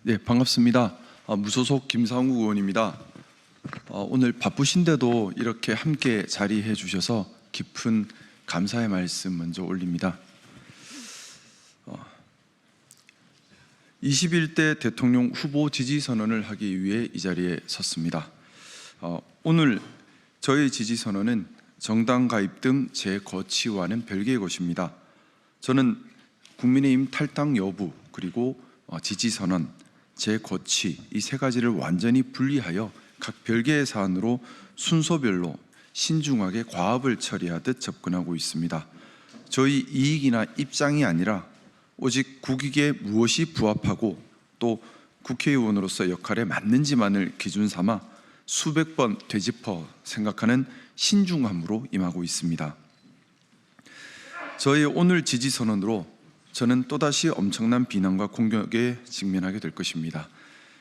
네, 반갑습니다. 무소속 김상욱 의원입니다. 오늘 바쁘신데도 이렇게 함께 자리해 주셔서 깊은 감사의 말씀 먼저 올립니다. 21대 대통령 후보 지지 선언을 하기 위해 이 자리에 섰습니다. 오늘 저의 지지 선언은 정당 가입 등 제 거취와는 별개의 것입니다. 저는 국민의힘 탈당 여부 그리고 지지 선언, 제 거취 이 세 가지를 완전히 분리하여 각 별개의 사안으로 순서별로 신중하게 과업을 처리하듯 접근하고 있습니다. 저희 이익이나 입장이 아니라 오직 국익에 무엇이 부합하고 또 국회의원으로서 역할에 맞는지만을 기준 삼아 수백 번 되짚어 생각하는 신중함으로 임하고 있습니다. 저희 오늘 지지 선언으로 저는 또다시 엄청난 비난과 공격에 직면하게 될 것입니다.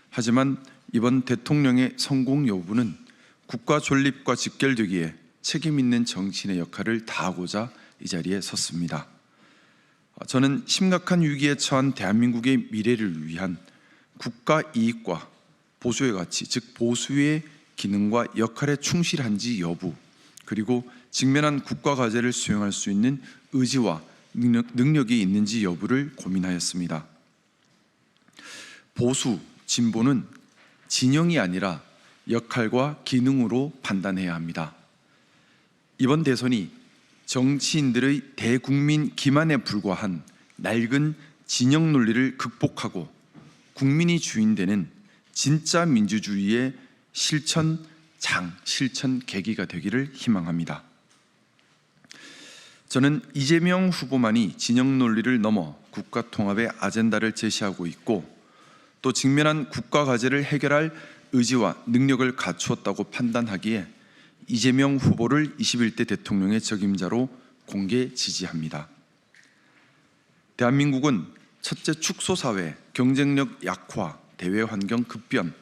하지만 이번 대통령의 성공 여부는 국가 존립과 직결되기에 책임 있는 정치인의 역할을 다하고자 이 자리에 섰습니다. 저는 심각한 위기에 처한 대한민국의 미래를 위한 국가 이익과 보수의 가치, 즉 보수의 기능과 역할에 충실한지 여부, 그리고 직면한 국가 과제를 수행할 수 있는 의지와 능력이 있는지 여부를 고민하였습니다. 보수, 진보는 진영이 아니라 역할과 기능으로 판단해야 합니다. 이번 대선이 정치인들의 대국민 기만에 불과한 낡은 진영 논리를 극복하고 국민이 주인되는 진짜 민주주의의 실천 계기가 되기를 희망합니다. 저는 이재명 후보만이 진영 논리를 넘어 국가 통합의 아젠다를 제시하고 있고 또 직면한 국가 과제를 해결할 의지와 능력을 갖추었다고 판단하기에 이재명 후보를 21대 대통령의 적임자로 공개 지지합니다. 대한민국은 첫째 축소사회, 경쟁력 약화, 대외 환경 급변,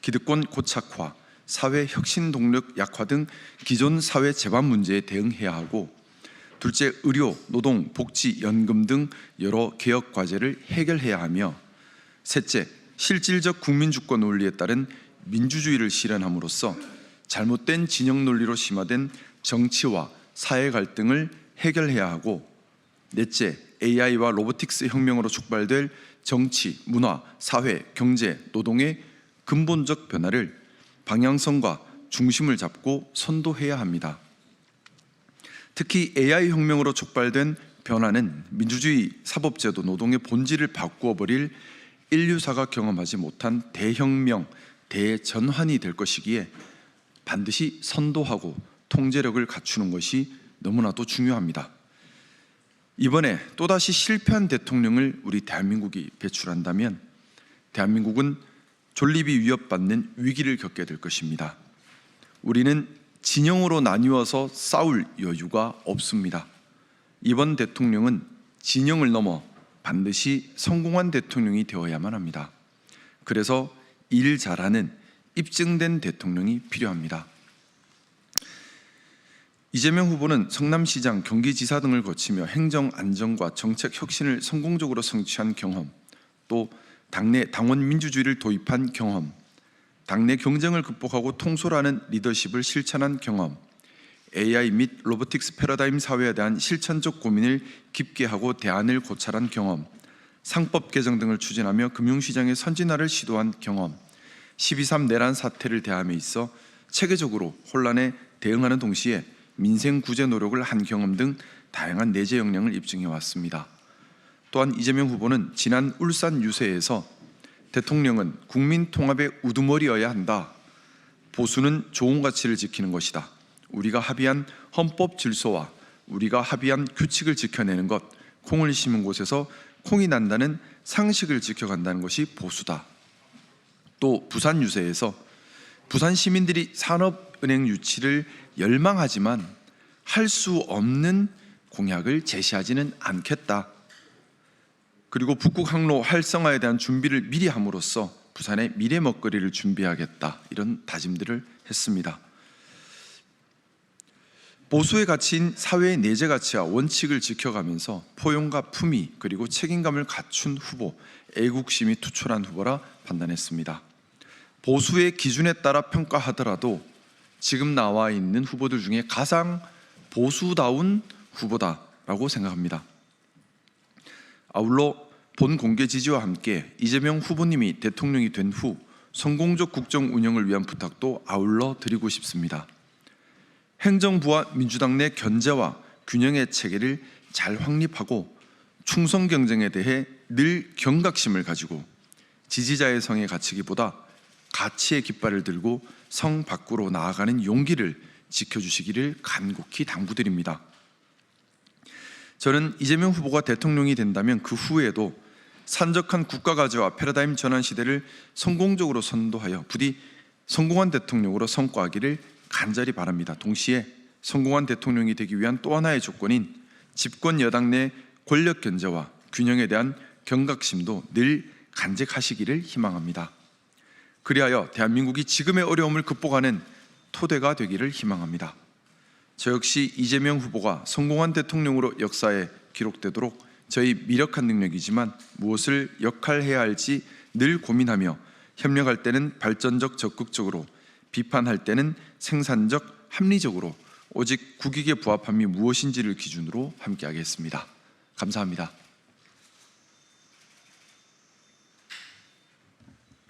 기득권 고착화, 사회 혁신 동력 약화 등 기존 사회 재반 문제에 대응해야 하고 둘째, 의료, 노동, 복지, 연금 등 여러 개혁 과제를 해결해야 하며 셋째, 실질적 국민주권 논리에 따른 민주주의를 실현함으로써 잘못된 진영 논리로 심화된 정치와 사회 갈등을 해결해야 하고 넷째, AI와 로보틱스 혁명으로 촉발될 정치, 문화, 사회, 경제, 노동의 근본적 변화를 방향성과 중심을 잡고 선도해야 합니다. 특히 AI 혁명으로 촉발된 변화는 민주주의, 사법제도, 노동의 본질을 바꾸어 버릴 인류사가 경험하지 못한 대혁명, 대전환이 될 것이기에 반드시 선도하고 통제력을 갖추는 것이 너무나도 중요합니다. 이번에 또다시 실패한 대통령을 우리 대한민국이 배출한다면 대한민국은 존립이 위협받는 위기를 겪게 될 것입니다. 우리는 진영으로 나뉘어서 싸울 여유가 없습니다. 이번 대통령은 진영을 넘어 반드시 성공한 대통령이 되어야만 합니다. 그래서 일 잘하는 입증된 대통령이 필요합니다. 이재명 후보는 성남시장, 경기지사 등을 거치며 행정 안정과 정책 혁신을 성공적으로 성취한 경험, 또 당내 당원 민주주의를 도입한 경험, 당내 경쟁을 극복하고 통솔하는 리더십을 실천한 경험, AI 및 로보틱스 패러다임 사회에 대한 실천적 고민을 깊게 하고 대안을 고찰한 경험, 상법 개정 등을 추진하며 금융시장의 선진화를 시도한 경험, 12.3 내란 사태를 대함에 있어 체계적으로 혼란에 대응하는 동시에 민생 구제 노력을 한 경험 등 다양한 내재 역량을 입증해 왔습니다. 또한 이재명 후보는 지난 울산 유세에서 대통령은 국민 통합의 우두머리여야 한다. 보수는 좋은 가치를 지키는 것이다. 우리가 합의한 헌법 질서와 우리가 합의한 규칙을 지켜내는 것, 콩을 심은 곳에서 콩이 난다는 상식을 지켜간다는 것이 보수다. 또 부산 유세에서 부산 시민들이 산업은행 유치를 열망하지만 할 수 없는 공약을 제시하지는 않겠다. 그리고 북극 항로 활성화에 대한 준비를 미리 함으로써 부산의 미래 먹거리를 준비하겠다, 이런 다짐들을 했습니다. 보수의 가치인 사회의 내재 가치와 원칙을 지켜가면서 포용과 품위 그리고 책임감을 갖춘 후보, 애국심이 투철한 후보라 판단했습니다. 보수의 기준에 따라 평가하더라도 지금 나와 있는 후보들 중에 가장 보수다운 후보다라고 생각합니다. 아울러 본 공개 지지와 함께 이재명 후보님이 대통령이 된 후 성공적 국정 운영을 위한 부탁도 아울러 드리고 싶습니다. 행정부와 민주당 내 견제와 균형의 체계를 잘 확립하고 충성 경쟁에 대해 늘 경각심을 가지고 지지자의 성에 갇히기보다 가치의 깃발을 들고 성 밖으로 나아가는 용기를 지켜주시기를 간곡히 당부드립니다. 저는 이재명 후보가 대통령이 된다면 그 후에도 산적한 국가가치와 패러다임 전환 시대를 성공적으로 선도하여 부디 성공한 대통령으로 성과하기를 간절히 바랍니다. 동시에 성공한 대통령이 되기 위한 또 하나의 조건인 집권 여당 내 권력 견제와 균형에 대한 경각심도 늘 간직하시기를 희망합니다. 그리하여 대한민국이 지금의 어려움을 극복하는 토대가 되기를 희망합니다. 저 역시 이재명 후보가 성공한 대통령으로 역사에 기록되도록 저희 미력한 능력이지만 무엇을 역할해야 할지 늘 고민하며 협력할 때는 발전적 적극적으로, 비판할 때는 생산적 합리적으로 오직 국익에 부합함이 무엇인지를 기준으로 함께하겠습니다. 감사합니다.